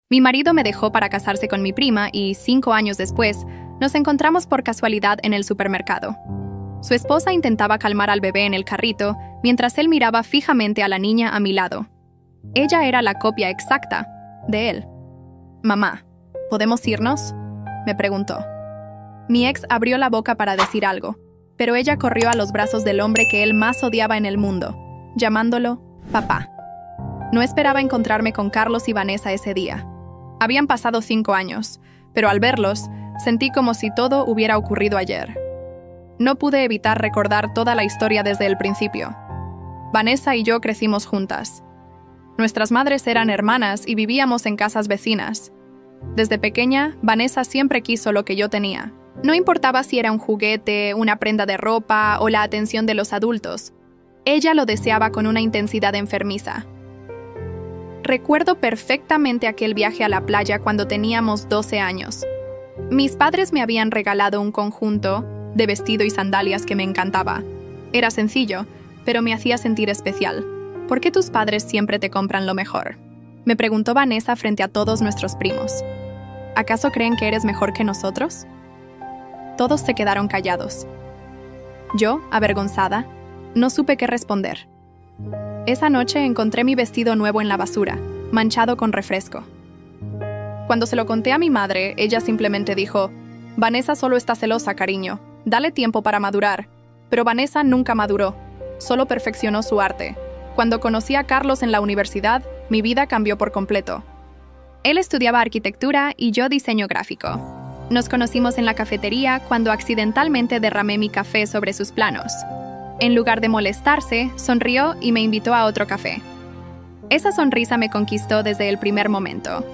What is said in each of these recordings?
Mi marido me dejó para casarse con mi prima y 5 años después nos encontramos por casualidad en el supermercado. Su esposa intentaba calmar al bebé en el carrito mientras él miraba fijamente a la niña a mi lado. Ella era la copia exacta de él. «Mamá, ¿podemos irnos?», me preguntó. Mi ex abrió la boca para decir algo, pero ella corrió a los brazos del hombre que él más odiaba en el mundo, llamándolo papá. No esperaba encontrarme con Carlos y Vanessa ese día. Habían pasado 5 años, pero al verlos, sentí como si todo hubiera ocurrido ayer. No pude evitar recordar toda la historia desde el principio. Vanessa y yo crecimos juntas. Nuestras madres eran hermanas y vivíamos en casas vecinas. Desde pequeña, Vanessa siempre quiso lo que yo tenía. No importaba si era un juguete, una prenda de ropa o la atención de los adultos. Ella lo deseaba con una intensidad enfermiza. Recuerdo perfectamente aquel viaje a la playa cuando teníamos 12 años. Mis padres me habían regalado un conjunto de vestido y sandalias que me encantaba. Era sencillo, pero me hacía sentir especial. ¿Por qué tus padres siempre te compran lo mejor?, me preguntó Vanessa frente a todos nuestros primos. ¿Acaso creen que eres mejor que nosotros? Todos se quedaron callados. Yo, avergonzada, no supe qué responder. Esa noche encontré mi vestido nuevo en la basura, manchado con refresco. Cuando se lo conté a mi madre, ella simplemente dijo: «Vanessa solo está celosa, cariño. Dale tiempo para madurar». Pero Vanessa nunca maduró, solo perfeccionó su arte. Cuando conocí a Carlos en la universidad, mi vida cambió por completo. Él estudiaba arquitectura y yo diseño gráfico. Nos conocimos en la cafetería cuando accidentalmente derramé mi café sobre sus planos. En lugar de molestarse, sonrió y me invitó a otro café. Esa sonrisa me conquistó desde el primer momento.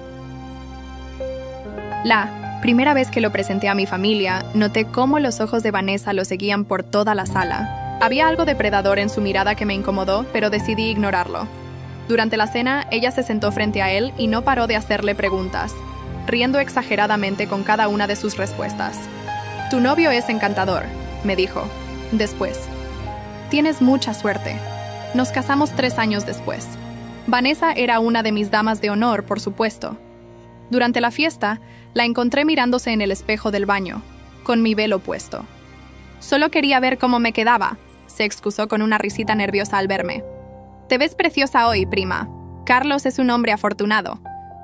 La primera vez que lo presenté a mi familia, noté cómo los ojos de Vanessa lo seguían por toda la sala. Había algo depredador en su mirada que me incomodó, pero decidí ignorarlo. Durante la cena, ella se sentó frente a él y no paró de hacerle preguntas, riendo exageradamente con cada una de sus respuestas. «Tu novio es encantador», me dijo. Después, «Tienes mucha suerte». Nos casamos 3 años después. Vanessa era una de mis damas de honor, por supuesto. Durante la fiesta, la encontré mirándose en el espejo del baño, con mi velo puesto. «Solo quería ver cómo me quedaba», se excusó con una risita nerviosa al verme. «Te ves preciosa hoy, prima. Carlos es un hombre afortunado.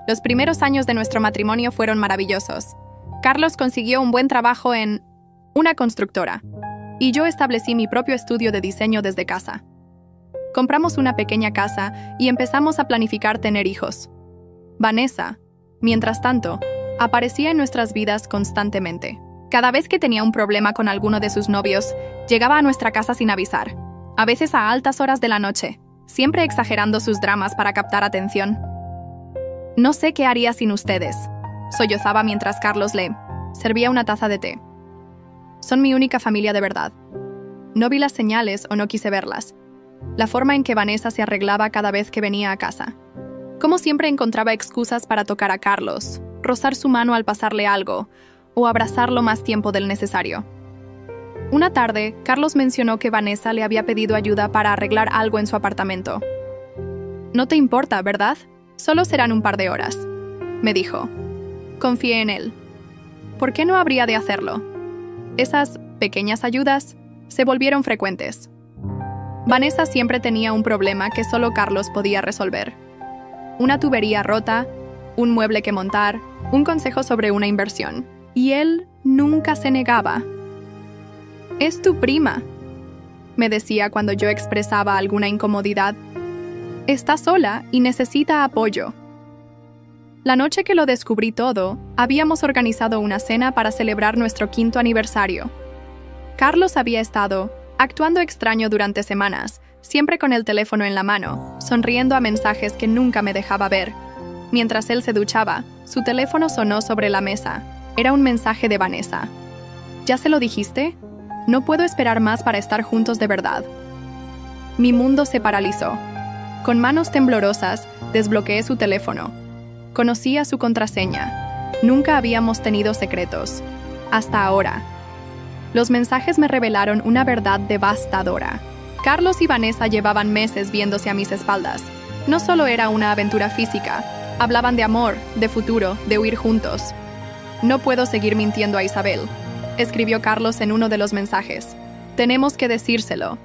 Los primeros años de nuestro matrimonio fueron maravillosos. Carlos consiguió un buen trabajo en una constructora, y yo establecí mi propio estudio de diseño desde casa. Compramos una pequeña casa y empezamos a planificar tener hijos. Vanessa, mientras tanto, aparecía en nuestras vidas constantemente. Cada vez que tenía un problema con alguno de sus novios, llegaba a nuestra casa sin avisar, a veces a altas horas de la noche, siempre exagerando sus dramas para captar atención. «No sé qué haría sin ustedes», sollozaba mientras Carlos le servía una taza de té. «Son mi única familia de verdad». No vi las señales o no quise verlas. La forma en que Vanessa se arreglaba cada vez que venía a casa. Como siempre encontraba excusas para tocar a Carlos, rozar su mano al pasarle algo, o abrazarlo más tiempo del necesario. Una tarde, Carlos mencionó que Vanessa le había pedido ayuda para arreglar algo en su apartamento. «No te importa, ¿verdad? Solo serán un par de horas», me dijo. Confié en él. ¿Por qué no habría de hacerlo? Esas pequeñas ayudas se volvieron frecuentes. Vanessa siempre tenía un problema que solo Carlos podía resolver. Una tubería rota, un mueble que montar, un consejo sobre una inversión. Y él nunca se negaba. «Es tu prima», me decía cuando yo expresaba alguna incomodidad. «Está sola y necesita apoyo». La noche que lo descubrí todo, habíamos organizado una cena para celebrar nuestro 5º aniversario. Carlos había estado actuando extraño durante semanas, siempre con el teléfono en la mano, sonriendo a mensajes que nunca me dejaba ver. Mientras él se duchaba, su teléfono sonó sobre la mesa. Era un mensaje de Vanessa. «¿Ya se lo dijiste? No puedo esperar más para estar juntos de verdad». Mi mundo se paralizó. Con manos temblorosas, desbloqueé su teléfono. Conocía su contraseña. Nunca habíamos tenido secretos. Hasta ahora. Los mensajes me revelaron una verdad devastadora. Carlos y Vanessa llevaban meses viéndose a mis espaldas. No solo era una aventura física, Hablaban de amor, de futuro, de huir juntos. No puedo seguir mintiendo a Isabel, escribió Carlos en uno de los mensajes. Tenemos que decírselo.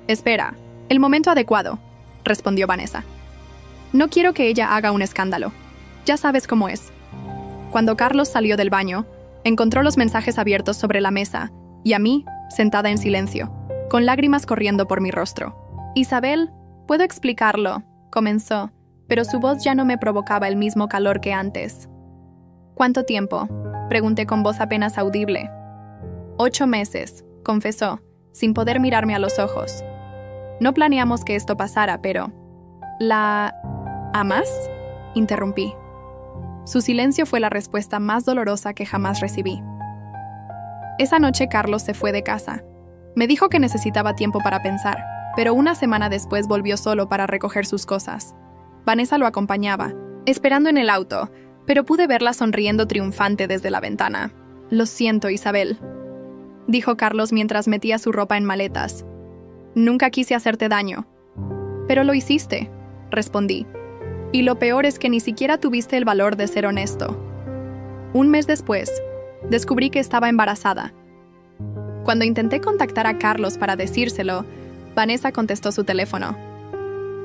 Espera, el momento adecuado, respondió Vanessa. No quiero que ella haga un escándalo. Ya sabes cómo es. Cuando Carlos salió del baño, encontró los mensajes abiertos sobre la mesa y a mí, sentada en silencio, con lágrimas corriendo por mi rostro. Isabel, puedo explicarlo, comenzó, pero su voz ya no me provocaba el mismo calor que antes. ¿Cuánto tiempo?, pregunté con voz apenas audible. 8 meses, confesó, sin poder mirarme a los ojos. No planeamos que esto pasara, pero... ¿La amas?, interrumpí. Su silencio fue la respuesta más dolorosa que jamás recibí. Esa noche Carlos se fue de casa. Me dijo que necesitaba tiempo para pensar, pero una semana después volvió solo para recoger sus cosas. Vanessa lo acompañaba, esperando en el auto, pero pude verla sonriendo triunfante desde la ventana. Lo siento, Isabel, dijo Carlos mientras metía su ropa en maletas. Nunca quise hacerte daño. Pero lo hiciste, respondí. Y lo peor es que ni siquiera tuviste el valor de ser honesto. Un mes después, descubrí que estaba embarazada. Cuando intenté contactar a Carlos para decírselo, Vanessa contestó su teléfono.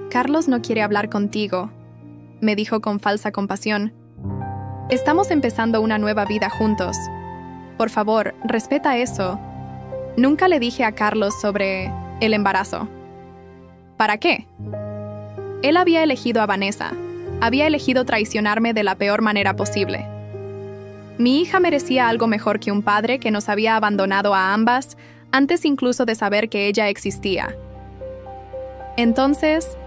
Carlos no quiere hablar contigo, me dijo con falsa compasión. Estamos empezando una nueva vida juntos. Por favor, respeta eso. Nunca le dije a Carlos sobre el embarazo. ¿Para qué? Él había elegido a Vanessa. Había elegido traicionarme de la peor manera posible. Mi hija merecía algo mejor que un padre que nos había abandonado a ambas antes incluso de saber que ella existía. Entonces,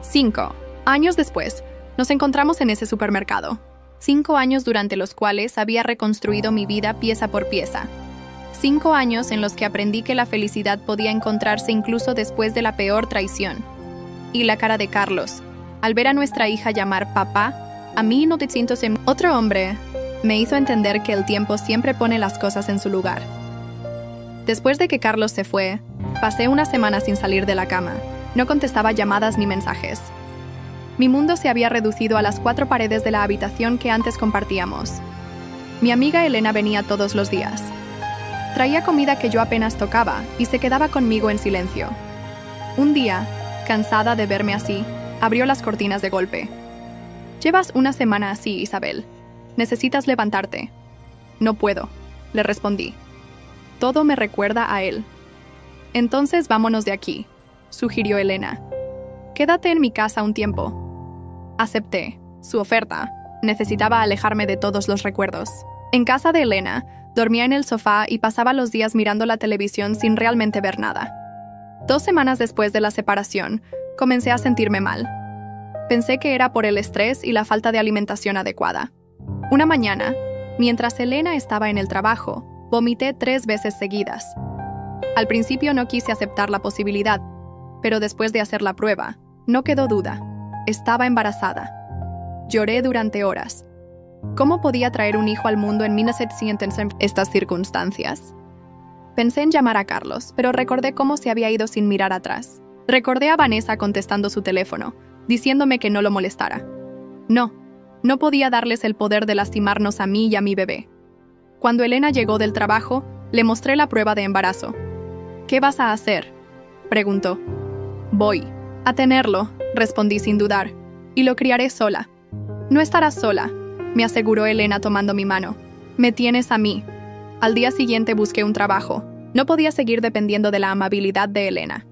5 años después, nos encontramos en ese supermercado. 5 años durante los cuales había reconstruido mi vida pieza por pieza. 5 años en los que aprendí que la felicidad podía encontrarse incluso después de la peor traición. Y la cara de Carlos, al ver a nuestra hija llamar papá, a mí no te siento en otro hombre, me hizo entender que el tiempo siempre pone las cosas en su lugar. Después de que Carlos se fue, pasé una semana sin salir de la cama. No contestaba llamadas ni mensajes. Mi mundo se había reducido a las 4 paredes de la habitación que antes compartíamos. Mi amiga Elena venía todos los días. Traía comida que yo apenas tocaba y se quedaba conmigo en silencio. Un día, cansada de verme así, abrió las cortinas de golpe. Llevas una semana así, Isabel. Necesitas levantarte. No puedo, le respondí. Todo me recuerda a él. Entonces vámonos de aquí, sugirió Elena. Quédate en mi casa un tiempo. Acepté su oferta. Necesitaba alejarme de todos los recuerdos. En casa de Elena, dormía en el sofá y pasaba los días mirando la televisión sin realmente ver nada. 2 semanas después de la separación, comencé a sentirme mal. Pensé que era por el estrés y la falta de alimentación adecuada. Una mañana, mientras Elena estaba en el trabajo, vomité 3 veces seguidas. Al principio no quise aceptar la posibilidad, pero después de hacer la prueba, no quedó duda. Estaba embarazada. Lloré durante horas. ¿Cómo podía traer un hijo al mundo en 1900 en estas circunstancias? Pensé en llamar a Carlos, pero recordé cómo se había ido sin mirar atrás. Recordé a Vanessa contestando su teléfono, diciéndome que no lo molestara. No podía darles el poder de lastimarnos a mí y a mi bebé. Cuando Elena llegó del trabajo, le mostré la prueba de embarazo. ¿Qué vas a hacer?, preguntó. Voy a tenerlo, respondí sin dudar, y lo criaré sola. No estarás sola, me aseguró Elena tomando mi mano. Me tienes a mí. Al día siguiente busqué un trabajo. No podía seguir dependiendo de la amabilidad de Elena.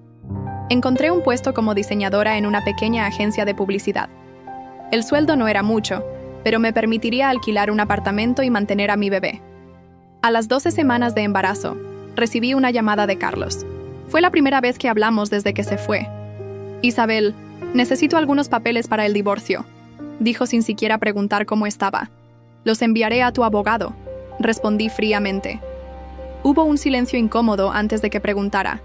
Encontré un puesto como diseñadora en una pequeña agencia de publicidad. El sueldo no era mucho, pero me permitiría alquilar un apartamento y mantener a mi bebé. A las 12 semanas de embarazo, recibí una llamada de Carlos. Fue la primera vez que hablamos desde que se fue. Isabel, necesito algunos papeles para el divorcio, dijo sin siquiera preguntar cómo estaba. Los enviaré a tu abogado, respondí fríamente. Hubo un silencio incómodo antes de que preguntara.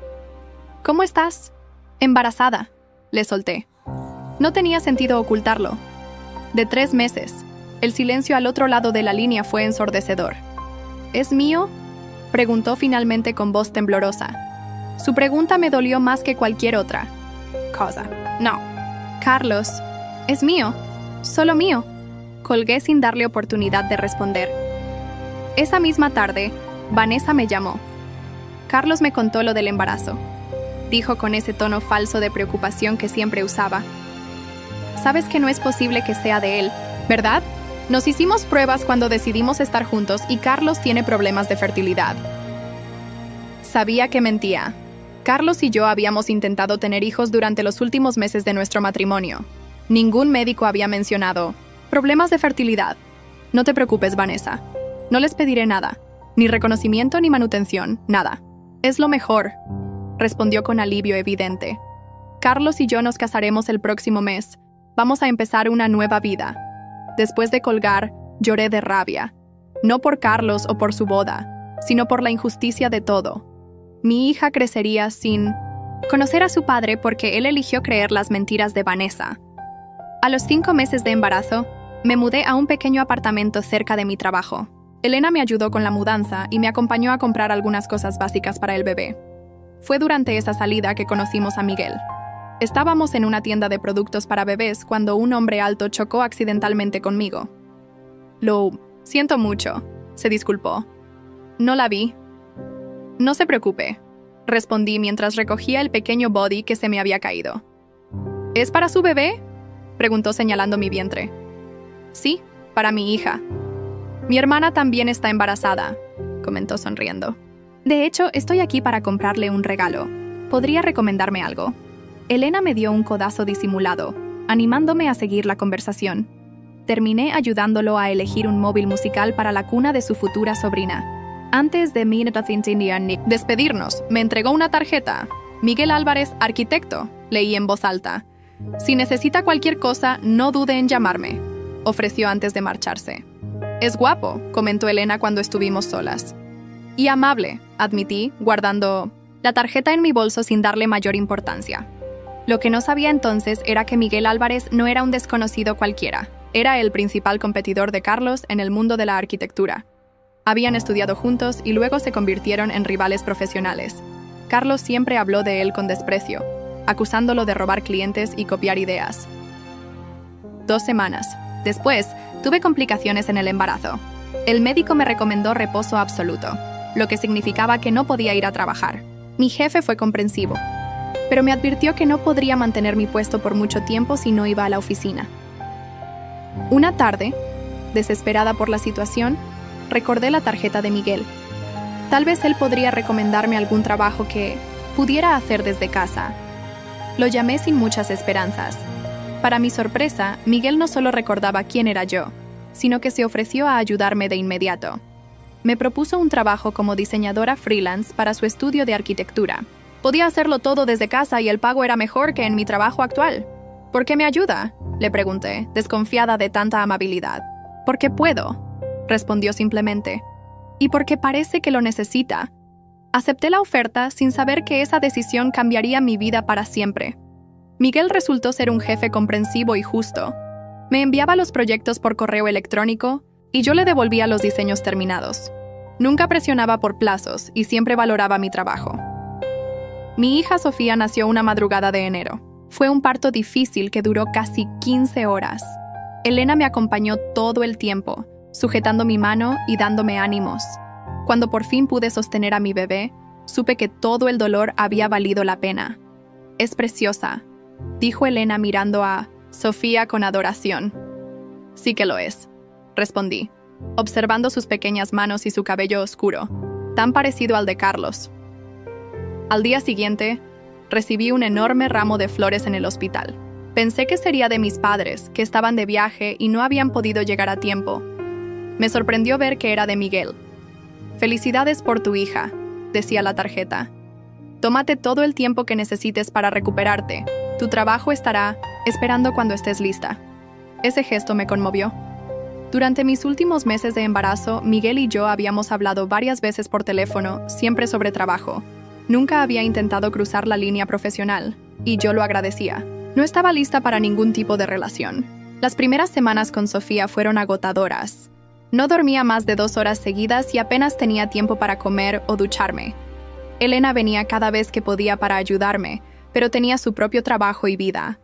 ¿Cómo estás? Embarazada, le solté. No tenía sentido ocultarlo. De 3 meses. El silencio al otro lado de la línea fue ensordecedor. ¿Es mío?, preguntó finalmente con voz temblorosa. Su pregunta me dolió más que cualquier otra cosa. No. Carlos, es mío. Solo mío. Colgué sin darle oportunidad de responder. Esa misma tarde, Vanessa me llamó. Carlos me contó lo del embarazo. Dijo con ese tono falso de preocupación que siempre usaba. Sabes que no es posible que sea de él, ¿verdad? Nos hicimos pruebas cuando decidimos estar juntos y Carlos tiene problemas de fertilidad. Sabía que mentía. Carlos y yo habíamos intentado tener hijos durante los últimos meses de nuestro matrimonio. Ningún médico había mencionado problemas de fertilidad. No te preocupes, Vanessa. No les pediré nada. Ni reconocimiento ni manutención, nada. Es lo mejor, respondió con alivio evidente. Carlos y yo nos casaremos el próximo mes. Vamos a empezar una nueva vida. Después de colgar, lloré de rabia. No por Carlos o por su boda, sino por la injusticia de todo. Mi hija crecería sin conocer a su padre porque él eligió creer las mentiras de Vanessa. A los 5 meses de embarazo, me mudé a un pequeño apartamento cerca de mi trabajo. Elena me ayudó con la mudanza y me acompañó a comprar algunas cosas básicas para el bebé. Fue durante esa salida que conocimos a Miguel. Estábamos en una tienda de productos para bebés cuando un hombre alto chocó accidentalmente conmigo. Lo siento mucho, se disculpó. No la vi. No se preocupe, respondí mientras recogía el pequeño body que se me había caído. ¿Es para su bebé?, preguntó señalando mi vientre. Sí, para mi hija. Mi hermana también está embarazada, comentó sonriendo. De hecho, estoy aquí para comprarle un regalo. ¿Podría recomendarme algo? Elena me dio un codazo disimulado, animándome a seguir la conversación. Terminé ayudándolo a elegir un móvil musical para la cuna de su futura sobrina. Antes de despedirnos, me entregó una tarjeta. Miguel Álvarez, arquitecto, leí en voz alta. Si necesita cualquier cosa, no dude en llamarme, ofreció antes de marcharse. Es guapo, comentó Elena cuando estuvimos solas. Y amable, admití, guardando la tarjeta en mi bolso sin darle mayor importancia. Lo que no sabía entonces era que Miguel Álvarez no era un desconocido cualquiera. Era el principal competidor de Carlos en el mundo de la arquitectura. Habían estudiado juntos y luego se convirtieron en rivales profesionales. Carlos siempre habló de él con desprecio, acusándolo de robar clientes y copiar ideas. 2 semanas después, tuve complicaciones en el embarazo. El médico me recomendó reposo absoluto, lo que significaba que no podía ir a trabajar. Mi jefe fue comprensivo, pero me advirtió que no podría mantener mi puesto por mucho tiempo si no iba a la oficina. Una tarde, desesperada por la situación, recordé la tarjeta de Miguel. Tal vez él podría recomendarme algún trabajo que pudiera hacer desde casa. Lo llamé sin muchas esperanzas. Para mi sorpresa, Miguel no solo recordaba quién era yo, sino que se ofreció a ayudarme de inmediato. Me propuso un trabajo como diseñadora freelance para su estudio de arquitectura. Podía hacerlo todo desde casa y el pago era mejor que en mi trabajo actual. ¿Por qué me ayuda?, le pregunté, desconfiada de tanta amabilidad. Porque puedo, respondió simplemente. Y porque parece que lo necesita. Acepté la oferta sin saber que esa decisión cambiaría mi vida para siempre. Miguel resultó ser un jefe comprensivo y justo. Me enviaba los proyectos por correo electrónico y yo le devolvía los diseños terminados. Nunca presionaba por plazos y siempre valoraba mi trabajo. Mi hija Sofía nació una madrugada de enero. Fue un parto difícil que duró casi 15 horas. Elena me acompañó todo el tiempo, sujetando mi mano y dándome ánimos. Cuando por fin pude sostener a mi bebé, supe que todo el dolor había valido la pena. Es preciosa, dijo Elena mirando a Sofía con adoración. Sí que lo es, respondí, observando sus pequeñas manos y su cabello oscuro, tan parecido al de Carlos. Al día siguiente, recibí un enorme ramo de flores en el hospital. Pensé que sería de mis padres, que estaban de viaje y no habían podido llegar a tiempo. Me sorprendió ver que era de Miguel. Felicidades por tu hija, decía la tarjeta. Tómate todo el tiempo que necesites para recuperarte. Tu trabajo estará esperando cuando estés lista. Ese gesto me conmovió. Durante mis últimos meses de embarazo, Miguel y yo habíamos hablado varias veces por teléfono, siempre sobre trabajo. Nunca había intentado cruzar la línea profesional, y yo lo agradecía. No estaba lista para ningún tipo de relación. Las primeras semanas con Sofía fueron agotadoras. No dormía más de 2 horas seguidas y apenas tenía tiempo para comer o ducharme. Elena venía cada vez que podía para ayudarme, pero tenía su propio trabajo y vida.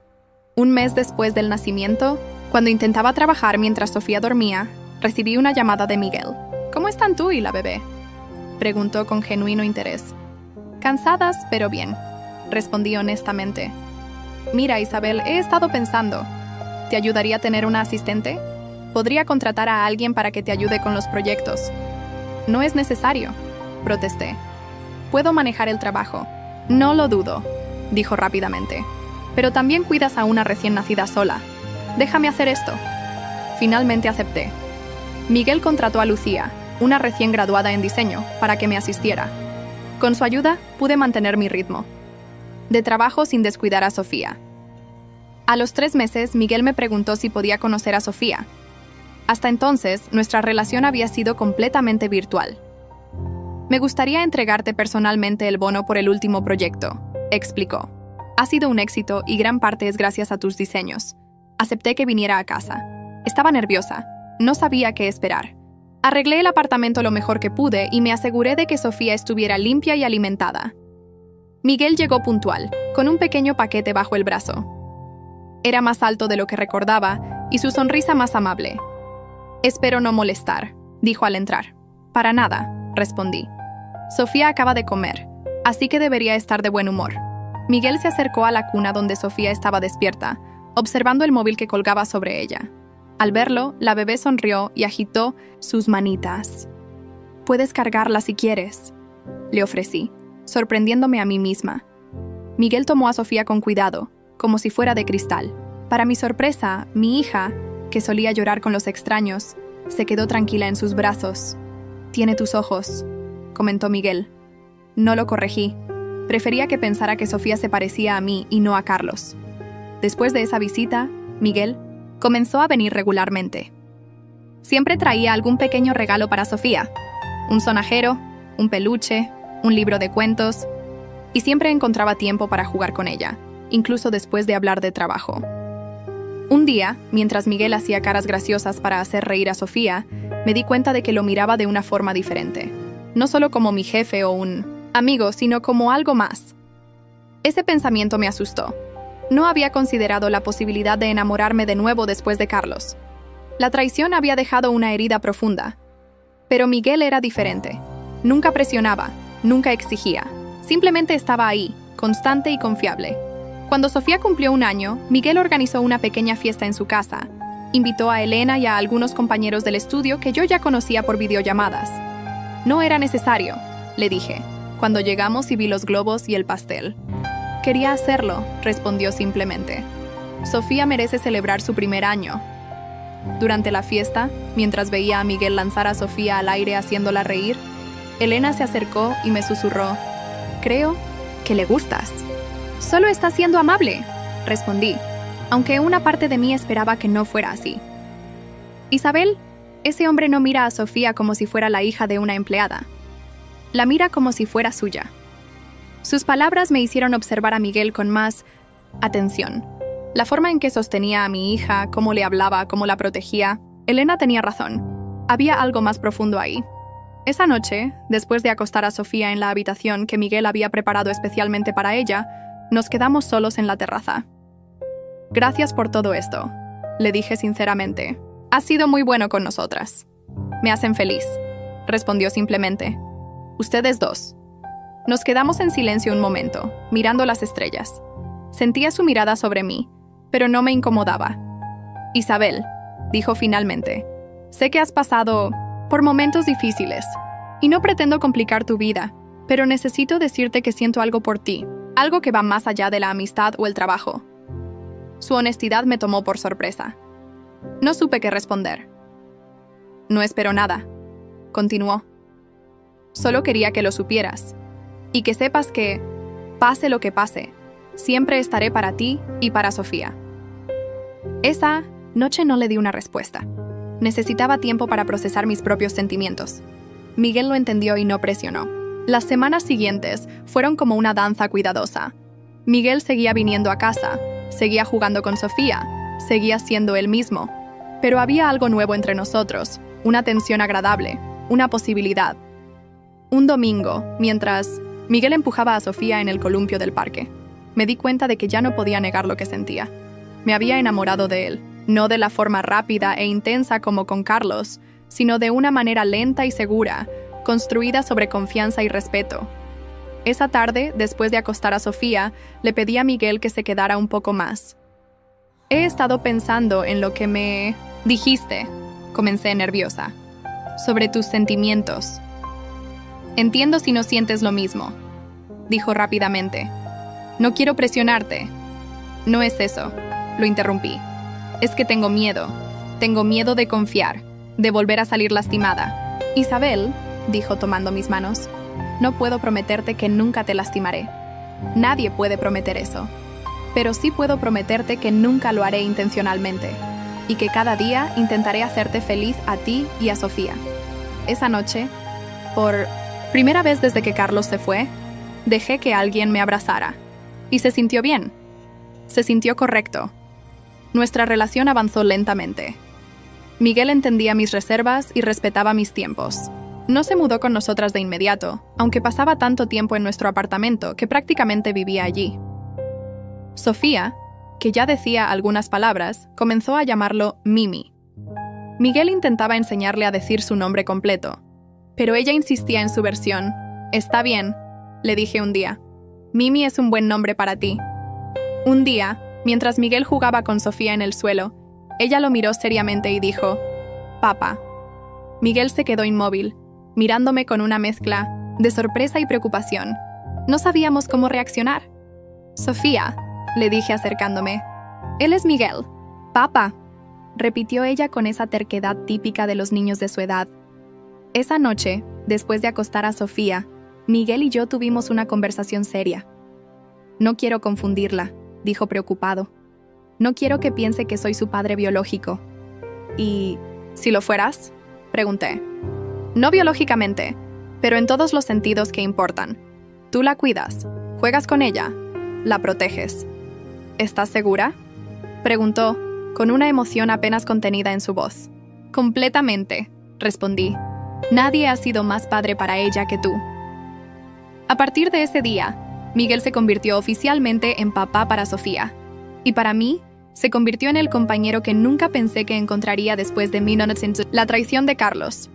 Un mes después del nacimiento, Cuando intentaba trabajar mientras Sofía dormía, recibí una llamada de Miguel. ¿Cómo están tú y la bebé?, preguntó con genuino interés. Cansadas, pero bien, respondí honestamente. Mira, Isabel, he estado pensando. ¿Te ayudaría a tener una asistente? Podría contratar a alguien para que te ayude con los proyectos. No es necesario, protesté. Puedo manejar el trabajo. No lo dudo, dijo rápidamente. Pero también cuidas a una recién nacida sola. Déjame hacer esto. Finalmente acepté. Miguel contrató a Lucía, una recién graduada en diseño, para que me asistiera. Con su ayuda, pude mantener mi ritmo de trabajo sin descuidar a Sofía. A los 3 meses, Miguel me preguntó si podía conocer a Sofía. Hasta entonces, nuestra relación había sido completamente virtual. Me gustaría entregarte personalmente el bono por el último proyecto, explicó. Ha sido un éxito y gran parte es gracias a tus diseños. Acepté que viniera a casa. Estaba nerviosa. No sabía qué esperar. Arreglé el apartamento lo mejor que pude y me aseguré de que Sofía estuviera limpia y alimentada. Miguel llegó puntual, con un pequeño paquete bajo el brazo. Era más alto de lo que recordaba y su sonrisa más amable. Espero no molestar, dijo al entrar. Para nada, respondí. Sofía acaba de comer, así que debería estar de buen humor. Miguel se acercó a la cuna donde Sofía estaba despierta, observando el móvil que colgaba sobre ella. Al verlo, la bebé sonrió y agitó sus manitas. Puedes cargarla si quieres, le ofrecí, sorprendiéndome a mí misma. Miguel tomó a Sofía con cuidado, como si fuera de cristal. Para mi sorpresa, mi hija, que solía llorar con los extraños, se quedó tranquila en sus brazos. Tiene tus ojos, comentó Miguel. No lo corregí. Prefería que pensara que Sofía se parecía a mí y no a Carlos. Después de esa visita, Miguel comenzó a venir regularmente. Siempre traía algún pequeño regalo para Sofía. Un sonajero, un peluche, un libro de cuentos, y siempre encontraba tiempo para jugar con ella, incluso después de hablar de trabajo. Un día, mientras Miguel hacía caras graciosas para hacer reír a Sofía, me di cuenta de que lo miraba de una forma diferente. No solo como mi jefe o un amigo, sino como algo más. Ese pensamiento me asustó. No había considerado la posibilidad de enamorarme de nuevo después de Carlos. La traición había dejado una herida profunda. Pero Miguel era diferente. Nunca presionaba, nunca exigía. Simplemente estaba ahí, constante y confiable. Cuando Sofía cumplió 1 año, Miguel organizó una pequeña fiesta en su casa. Invitó a Elena y a algunos compañeros del estudio que yo ya conocía por videollamadas. No era necesario, le dije, cuando llegamos y vi los globos y el pastel. Quería hacerlo, respondió simplemente. Sofía merece celebrar su primer año. Durante la fiesta, mientras veía a Miguel lanzar a Sofía al aire haciéndola reír, Elena se acercó y me susurró: «Creo que le gustas». «Solo está siendo amable», respondí, aunque una parte de mí esperaba que no fuera así. «Isabel, ese hombre no mira a Sofía como si fuera la hija de una empleada. La mira como si fuera suya». Sus palabras me hicieron observar a Miguel con más atención. La forma en que sostenía a mi hija, cómo le hablaba, cómo la protegía. Elena tenía razón. Había algo más profundo ahí. Esa noche, después de acostar a Sofía en la habitación que Miguel había preparado especialmente para ella, nos quedamos solos en la terraza. «Gracias por todo esto», le dije sinceramente. «Has sido muy bueno con nosotras». «Me hacen feliz», respondió simplemente. «Ustedes dos». Nos quedamos en silencio un momento, mirando las estrellas. Sentía su mirada sobre mí, pero no me incomodaba. «Isabel», dijo finalmente, «sé que has pasado por momentos difíciles, y no pretendo complicar tu vida, pero necesito decirte que siento algo por ti, algo que va más allá de la amistad o el trabajo». Su honestidad me tomó por sorpresa. No supe qué responder. «No espero nada», continuó. «Solo quería que lo supieras, y que sepas que, pase lo que pase, siempre estaré para ti y para Sofía». Esa noche no le di una respuesta. Necesitaba tiempo para procesar mis propios sentimientos. Miguel lo entendió y no presionó. Las semanas siguientes fueron como una danza cuidadosa. Miguel seguía viniendo a casa, seguía jugando con Sofía, seguía siendo él mismo. Pero había algo nuevo entre nosotros, una tensión agradable, una posibilidad. Un domingo, mientras Miguel empujaba a Sofía en el columpio del parque, me di cuenta de que ya no podía negar lo que sentía. Me había enamorado de él. no de la forma rápida e intensa como con Carlos, sino de una manera lenta y segura, construida sobre confianza y respeto. Esa tarde, después de acostar a Sofía, le pedí a Miguel que se quedara un poco más. He estado pensando en lo que me dijiste, comencé nerviosa, sobre tus sentimientos. Entiendo si no sientes lo mismo, dijo rápidamente. No quiero presionarte. No es eso, lo interrumpí. Es que tengo miedo de confiar, de volver a salir lastimada. Isabel, dijo tomando mis manos, no puedo prometerte que nunca te lastimaré. Nadie puede prometer eso. Pero sí puedo prometerte que nunca lo haré intencionalmente y que cada día intentaré hacerte feliz a ti y a Sofía. Esa noche, por primera vez desde que Carlos se fue, dejé que alguien me abrazara. Y se sintió bien. Se sintió correcto. Nuestra relación avanzó lentamente. Miguel entendía mis reservas y respetaba mis tiempos. No se mudó con nosotras de inmediato, aunque pasaba tanto tiempo en nuestro apartamento que prácticamente vivía allí. Sofía, que ya decía algunas palabras, comenzó a llamarlo Mimi. Miguel intentaba enseñarle a decir su nombre completo, pero ella insistía en su versión. Está bien, le dije un día. Mimi es un buen nombre para ti. Un día, mientras Miguel jugaba con Sofía en el suelo, ella lo miró seriamente y dijo, «Papá». Miguel se quedó inmóvil, mirándome con una mezcla de sorpresa y preocupación. No sabíamos cómo reaccionar. «Sofía», le dije acercándome. «Él es Miguel». «Papá», repitió ella con esa terquedad típica de los niños de su edad. Esa noche, después de acostar a Sofía, Miguel y yo tuvimos una conversación seria. «No quiero confundirla», dijo preocupado. «No quiero que piense que soy su padre biológico». «¿Y si lo fueras?», pregunté. «No biológicamente, pero en todos los sentidos que importan. Tú la cuidas, juegas con ella, la proteges». «¿Estás segura?», preguntó, con una emoción apenas contenida en su voz. «Completamente», respondí. «Nadie ha sido más padre para ella que tú». A partir de ese día, Miguel se convirtió oficialmente en papá para Sofía. Y para mí, se convirtió en el compañero que nunca pensé que encontraría después de la traición de Carlos.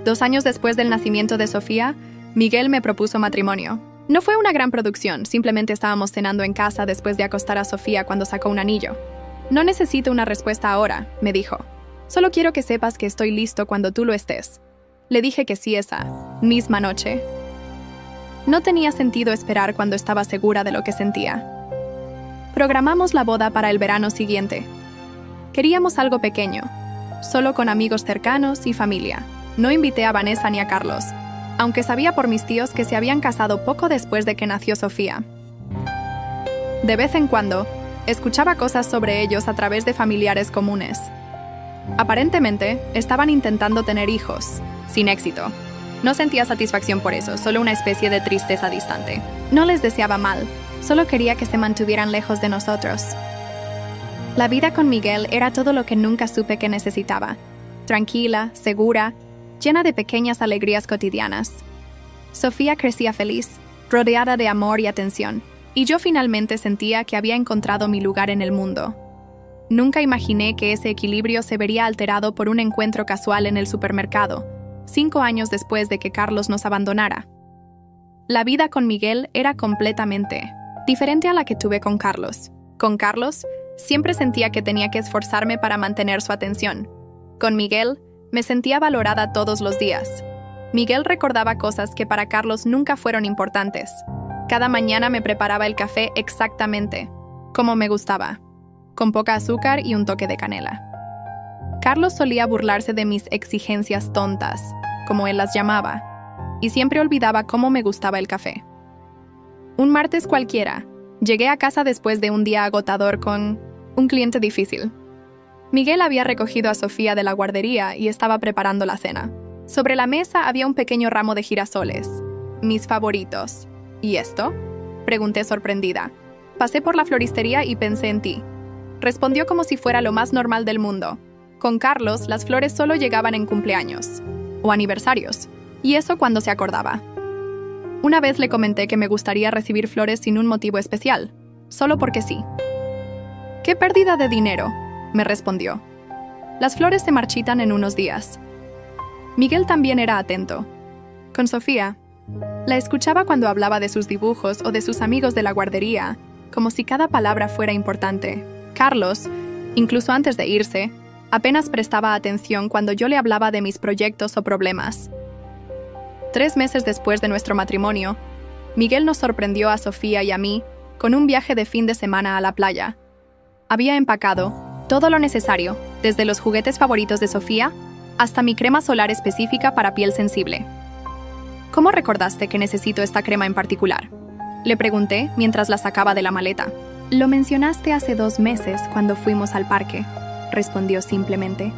2 años después del nacimiento de Sofía, Miguel me propuso matrimonio. No fue una gran producción, simplemente estábamos cenando en casa después de acostar a Sofía cuando sacó un anillo. «No necesito una respuesta ahora», me dijo. «Solo quiero que sepas que estoy listo cuando tú lo estés». Le dije que sí esa misma noche. No tenía sentido esperar cuando estaba segura de lo que sentía. Programamos la boda para el verano siguiente. Queríamos algo pequeño, solo con amigos cercanos y familia. No invité a Vanessa ni a Carlos, aunque sabía por mis tíos que se habían casado poco después de que nació Sofía. De vez en cuando, escuchaba cosas sobre ellos a través de familiares comunes. Aparentemente, estaban intentando tener hijos, sin éxito. No sentía satisfacción por eso, solo una especie de tristeza distante. No les deseaba mal, solo quería que se mantuvieran lejos de nosotros. La vida con Miguel era todo lo que nunca supe que necesitaba. Tranquila, segura, llena de pequeñas alegrías cotidianas. Sofía crecía feliz, rodeada de amor y atención, y yo finalmente sentía que había encontrado mi lugar en el mundo. Nunca imaginé que ese equilibrio se vería alterado por un encuentro casual en el supermercado, 5 años después de que Carlos nos abandonara. La vida con Miguel era completamente diferente a la que tuve con Carlos. Con Carlos, siempre sentía que tenía que esforzarme para mantener su atención. Con Miguel, me sentía valorada todos los días. Miguel recordaba cosas que para Carlos nunca fueron importantes. Cada mañana me preparaba el café exactamente, como me gustaba, con poca azúcar y un toque de canela. Carlos solía burlarse de mis exigencias tontas, como él las llamaba, y siempre olvidaba cómo me gustaba el café. Un martes cualquiera, llegué a casa después de un día agotador con un cliente difícil. Miguel había recogido a Sofía de la guardería y estaba preparando la cena. Sobre la mesa había un pequeño ramo de girasoles, mis favoritos. ¿Y esto?, pregunté sorprendida. Pasé por la floristería y pensé en ti. Respondió como si fuera lo más normal del mundo. Con Carlos, las flores solo llegaban en cumpleaños o aniversarios, y eso cuando se acordaba. Una vez le comenté que me gustaría recibir flores sin un motivo especial, solo porque sí. «¿Qué pérdida de dinero?», me respondió. «Las flores se marchitan en unos días». Miguel también era atento. Con Sofía, la escuchaba cuando hablaba de sus dibujos o de sus amigos de la guardería, como si cada palabra fuera importante. Carlos, incluso antes de irse, apenas prestaba atención cuando yo le hablaba de mis proyectos o problemas. 3 meses después de nuestro matrimonio, Miguel nos sorprendió a Sofía y a mí con un viaje de fin de semana a la playa. Había empacado todo lo necesario, desde los juguetes favoritos de Sofía hasta mi crema solar específica para piel sensible. ¿Cómo recordaste que necesito esta crema en particular?, le pregunté mientras la sacaba de la maleta. «Lo mencionaste hace 2 meses cuando fuimos al parque», respondió simplemente.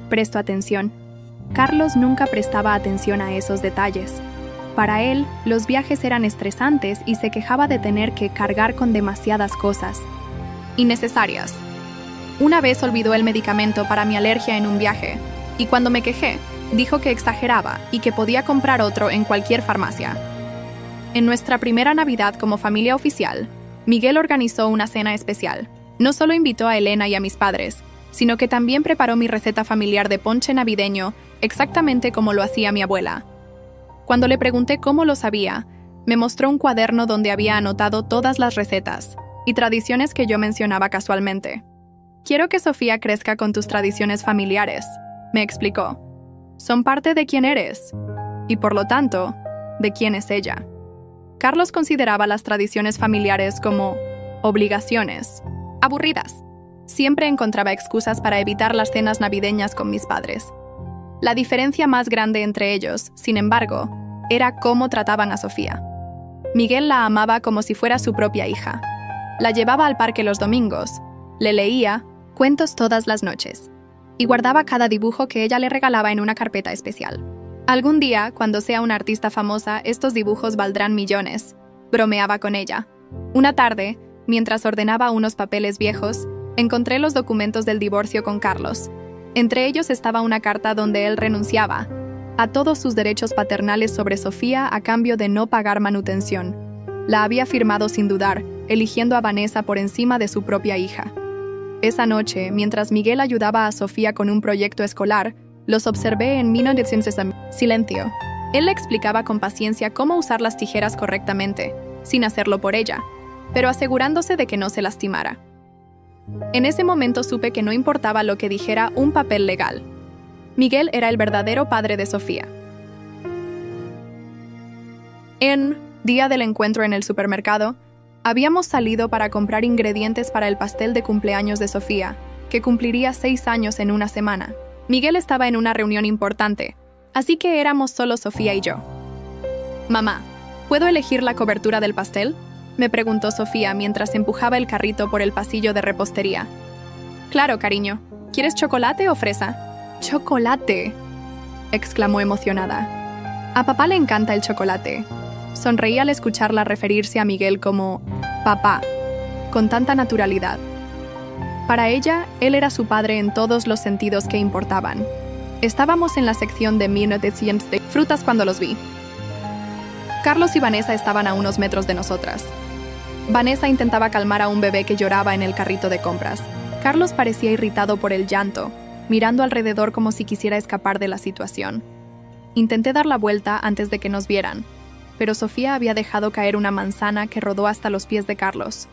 Presto atención. Carlos nunca prestaba atención a esos detalles. Para él, los viajes eran estresantes y se quejaba de tener que cargar con demasiadas cosas innecesarias. Una vez olvidó el medicamento para mi alergia en un viaje, y cuando me quejé, dijo que exageraba y que podía comprar otro en cualquier farmacia. En nuestra primera Navidad como familia oficial, Miguel organizó una cena especial. No solo invitó a Elena y a mis padres, sino que también preparó mi receta familiar de ponche navideño exactamente como lo hacía mi abuela. Cuando le pregunté cómo lo sabía, me mostró un cuaderno donde había anotado todas las recetas y tradiciones que yo mencionaba casualmente. «Quiero que Sofía crezca con tus tradiciones familiares», me explicó. «Son parte de quién eres, y por lo tanto, de quién es ella». Carlos consideraba las tradiciones familiares como obligaciones aburridas. Siempre encontraba excusas para evitar las cenas navideñas con mis padres. La diferencia más grande entre ellos, sin embargo, era cómo trataban a Sofía. Miguel la amaba como si fuera su propia hija. La llevaba al parque los domingos, le leía cuentos todas las noches y guardaba cada dibujo que ella le regalaba en una carpeta especial. «Algún día, cuando sea una artista famosa, estos dibujos valdrán millones», bromeaba con ella. Una tarde, mientras ordenaba unos papeles viejos, encontré los documentos del divorcio con Carlos. Entre ellos estaba una carta donde él renunciaba a todos sus derechos paternales sobre Sofía a cambio de no pagar manutención. La había firmado sin dudar, eligiendo a Vanessa por encima de su propia hija. Esa noche, mientras Miguel ayudaba a Sofía con un proyecto escolar, los observé en silencio. Él le explicaba con paciencia cómo usar las tijeras correctamente, sin hacerlo por ella, pero asegurándose de que no se lastimara. En ese momento supe que no importaba lo que dijera un papel legal. Miguel era el verdadero padre de Sofía. En día del encuentro en el supermercado, habíamos salido para comprar ingredientes para el pastel de cumpleaños de Sofía, que cumpliría 6 años en una semana. Miguel estaba en una reunión importante, así que éramos solo Sofía y yo. «Mamá, ¿puedo elegir la cobertura del pastel?», me preguntó Sofía mientras empujaba el carrito por el pasillo de repostería. «Claro, cariño. ¿Quieres chocolate o fresa?». «¡Chocolate!», exclamó emocionada. «A papá le encanta el chocolate». Sonreí al escucharla referirse a Miguel como «papá», con tanta naturalidad. Para ella, él era su padre en todos los sentidos que importaban. Estábamos en la sección de frutas cuando los vi. Carlos y Vanessa estaban a unos metros de nosotras. Vanessa intentaba calmar a un bebé que lloraba en el carrito de compras. Carlos parecía irritado por el llanto, mirando alrededor como si quisiera escapar de la situación. Intenté dar la vuelta antes de que nos vieran, pero Sofía había dejado caer una manzana que rodó hasta los pies de Carlos.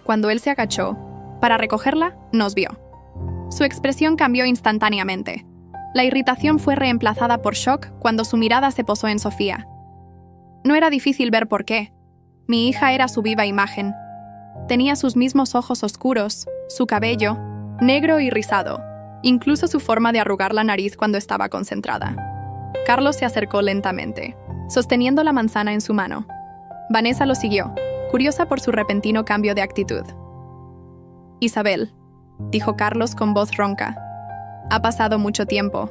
Cuando él se agachó para recogerla, nos vio. Su expresión cambió instantáneamente. La irritación fue reemplazada por shock cuando su mirada se posó en Sofía. No era difícil ver por qué. Mi hija era su viva imagen. Tenía sus mismos ojos oscuros, su cabello, negro y rizado, incluso su forma de arrugar la nariz cuando estaba concentrada. Carlos se acercó lentamente, sosteniendo la manzana en su mano. Vanessa lo siguió, curiosa por su repentino cambio de actitud. «Isabel», dijo Carlos con voz ronca. «Ha pasado mucho tiempo».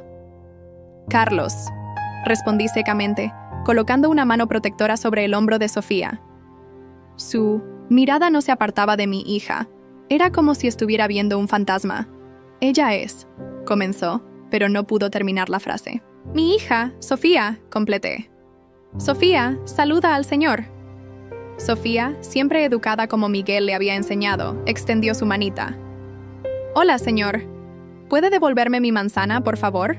«Carlos», respondí secamente, colocando una mano protectora sobre el hombro de Sofía. Su mirada no se apartaba de mi hija. Era como si estuviera viendo un fantasma. «Ella es», comenzó, pero no pudo terminar la frase. «Mi hija, Sofía», completé. «Sofía, saluda al señor». Sofía, siempre educada como Miguel le había enseñado, extendió su manita. «Hola, señor. ¿Puede devolverme mi manzana, por favor?»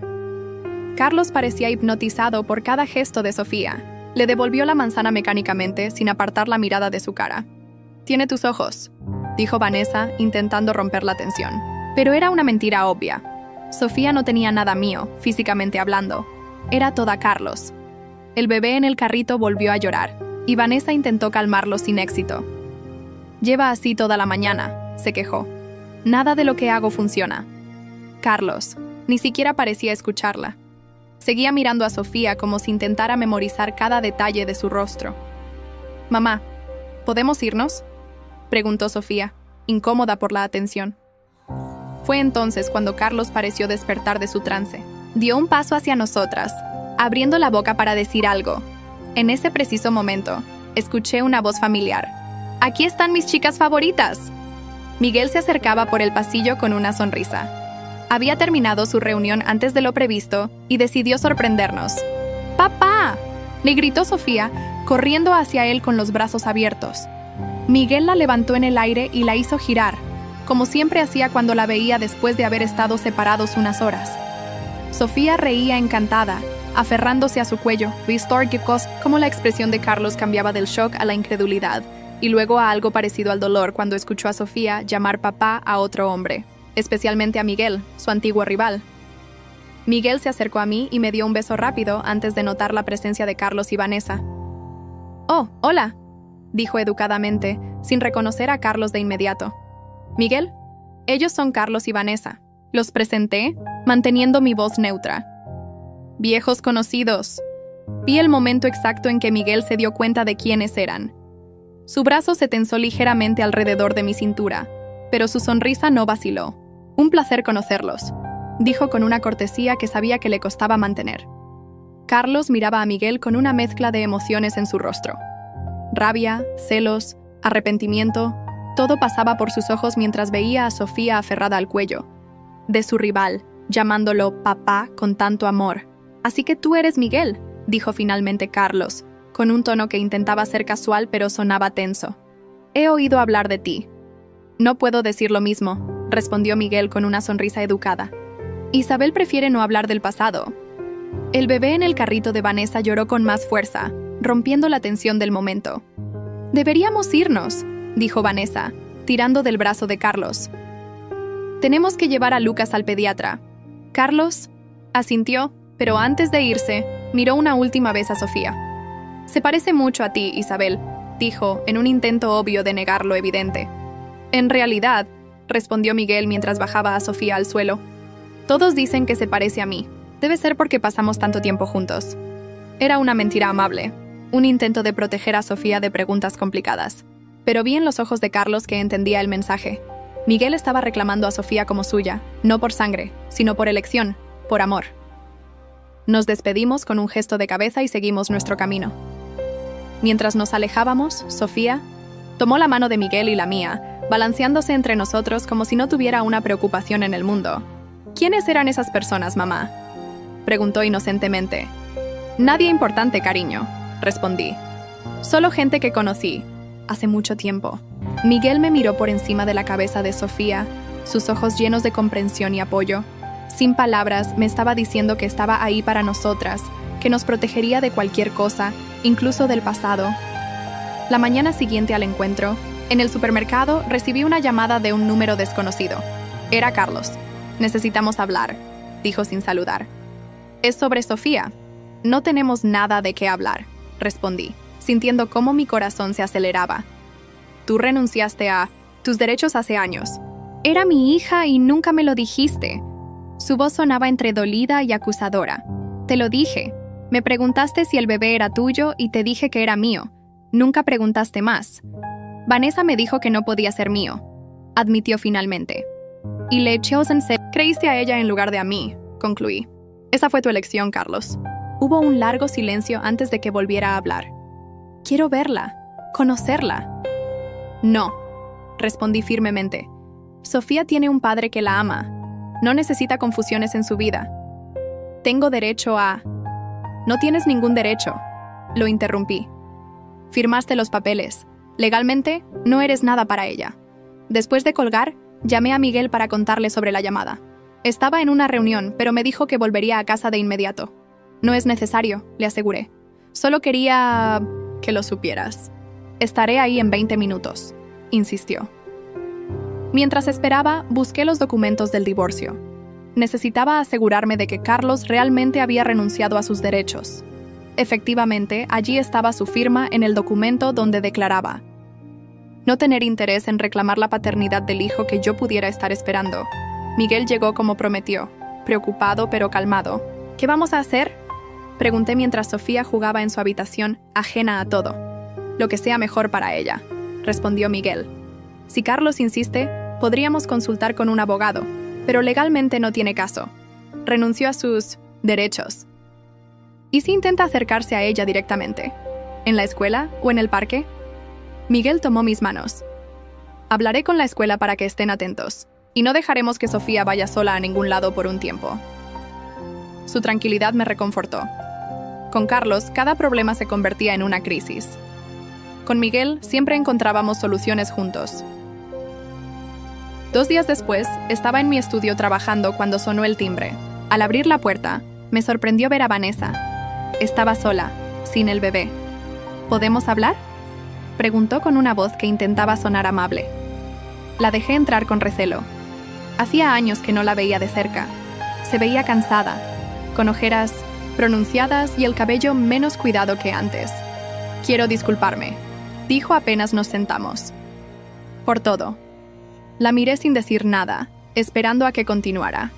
Carlos parecía hipnotizado por cada gesto de Sofía. Le devolvió la manzana mecánicamente, sin apartar la mirada de su cara. «Tiene tus ojos», dijo Vanessa, intentando romper la tensión. Pero era una mentira obvia. Sofía no tenía nada mío, físicamente hablando. Era toda Carlos. El bebé en el carrito volvió a llorar, y Vanessa intentó calmarlo sin éxito. «Lleva así toda la mañana», se quejó. «Nada de lo que hago funciona». Carlos ni siquiera parecía escucharla. Seguía mirando a Sofía como si intentara memorizar cada detalle de su rostro. «Mamá, ¿podemos irnos?», preguntó Sofía, incómoda por la atención. Fue entonces cuando Carlos pareció despertar de su trance. Dio un paso hacia nosotras, abriendo la boca para decir algo. En ese preciso momento, escuché una voz familiar. «¡Aquí están mis chicas favoritas!». Miguel se acercaba por el pasillo con una sonrisa. Había terminado su reunión antes de lo previsto y decidió sorprendernos. «¡Papá!», le gritó Sofía, corriendo hacia él con los brazos abiertos. Miguel la levantó en el aire y la hizo girar, como siempre hacía cuando la veía después de haber estado separados unas horas. Sofía reía encantada, aferrándose a su cuello, como la expresión de Carlos cambiaba del shock a la incredulidad, y luego a algo parecido al dolor cuando escuchó a Sofía llamar papá a otro hombre, especialmente a Miguel, su antiguo rival. Miguel se acercó a mí y me dio un beso rápido antes de notar la presencia de Carlos y Vanessa. «Oh, hola», dijo educadamente, sin reconocer a Carlos de inmediato. «Miguel, ellos son Carlos y Vanessa». Los presenté, manteniendo mi voz neutra. «Viejos conocidos». Vi el momento exacto en que Miguel se dio cuenta de quiénes eran. Su brazo se tensó ligeramente alrededor de mi cintura, pero su sonrisa no vaciló. «Un placer conocerlos», dijo con una cortesía que sabía que le costaba mantener. Carlos miraba a Miguel con una mezcla de emociones en su rostro. Rabia, celos, arrepentimiento, todo pasaba por sus ojos mientras veía a Sofía aferrada al cuello de su rival, llamándolo papá con tanto amor. «Así que tú eres Miguel», dijo finalmente Carlos, con un tono que intentaba ser casual pero sonaba tenso. «He oído hablar de ti». «No puedo decir lo mismo», respondió Miguel con una sonrisa educada. «Isabel prefiere no hablar del pasado». El bebé en el carrito de Vanessa lloró con más fuerza, rompiendo la tensión del momento. «Deberíamos irnos», dijo Vanessa, tirando del brazo de Carlos. «Tenemos que llevar a Lucas al pediatra». Carlos asintió, pero antes de irse, miró una última vez a Sofía. «Se parece mucho a ti, Isabel», dijo, en un intento obvio de negar lo evidente. «En realidad», respondió Miguel mientras bajaba a Sofía al suelo, «todos dicen que se parece a mí. Debe ser porque pasamos tanto tiempo juntos». Era una mentira amable, un intento de proteger a Sofía de preguntas complicadas. Pero vi en los ojos de Carlos que entendía el mensaje. Miguel estaba reclamando a Sofía como suya, no por sangre, sino por elección, por amor. Nos despedimos con un gesto de cabeza y seguimos nuestro camino. Mientras nos alejábamos, Sofía tomó la mano de Miguel y la mía, balanceándose entre nosotros como si no tuviera una preocupación en el mundo. «¿Quiénes eran esas personas, mamá?», preguntó inocentemente. «Nadie importante, cariño», respondí. «Solo gente que conocí hace mucho tiempo». Miguel me miró por encima de la cabeza de Sofía, sus ojos llenos de comprensión y apoyo. Sin palabras, me estaba diciendo que estaba ahí para nosotras, que nos protegería de cualquier cosa, incluso del pasado. La mañana siguiente al encuentro, en el supermercado recibí una llamada de un número desconocido. Era Carlos. «Necesitamos hablar», dijo sin saludar. «Es sobre Sofía». «No tenemos nada de qué hablar», respondí, sintiendo cómo mi corazón se aceleraba. «Tú renunciaste a tus derechos hace años». «Era mi hija y nunca me lo dijiste». Su voz sonaba entre dolida y acusadora. «Te lo dije. Me preguntaste si el bebé era tuyo y te dije que era mío. Nunca preguntaste más». «Vanessa me dijo que no podía ser mío», admitió finalmente. «Y le creíste a ella en lugar de a mí», concluí. «Esa fue tu elección, Carlos». Hubo un largo silencio antes de que volviera a hablar. «Quiero verla, conocerla». «No», respondí firmemente. «Sofía tiene un padre que la ama. No necesita confusiones en su vida. Tengo derecho a...». «No tienes ningún derecho», lo interrumpí. «Firmaste los papeles. Legalmente, no eres nada para ella. Después de colgar, llamé a Miguel para contarle sobre la llamada. Estaba en una reunión, pero me dijo que volvería a casa de inmediato. No es necesario, le aseguré. Solo quería que lo supieras. Estaré ahí en 20 minutos, insistió. Mientras esperaba, busqué los documentos del divorcio. Necesitaba asegurarme de que Carlos realmente había renunciado a sus derechos. Efectivamente, allí estaba su firma en el documento donde declaraba no tener interés en reclamar la paternidad del hijo que yo pudiera estar esperando. Miguel llegó como prometió, preocupado pero calmado. ¿Qué vamos a hacer?, pregunté mientras Sofía jugaba en su habitación, ajena a todo. Lo que sea mejor para ella, respondió Miguel. Si Carlos insiste, podríamos consultar con un abogado, pero legalmente no tiene caso. Renunció a sus derechos. ¿Y si intenta acercarse a ella directamente? ¿En la escuela o en el parque? Miguel tomó mis manos. Hablaré con la escuela para que estén atentos, y no dejaremos que Sofía vaya sola a ningún lado por un tiempo. Su tranquilidad me reconfortó. Con Carlos, cada problema se convertía en una crisis. Con Miguel, siempre encontrábamos soluciones juntos. 2 días después, estaba en mi estudio trabajando cuando sonó el timbre. Al abrir la puerta, me sorprendió ver a Vanessa. Estaba sola, sin el bebé. ¿Podemos hablar?, preguntó con una voz que intentaba sonar amable. La dejé entrar con recelo. Hacía años que no la veía de cerca. Se veía cansada, con ojeras pronunciadas y el cabello menos cuidado que antes. Quiero disculparme, dijo apenas nos sentamos. Por todo. La miré sin decir nada, esperando a que continuara.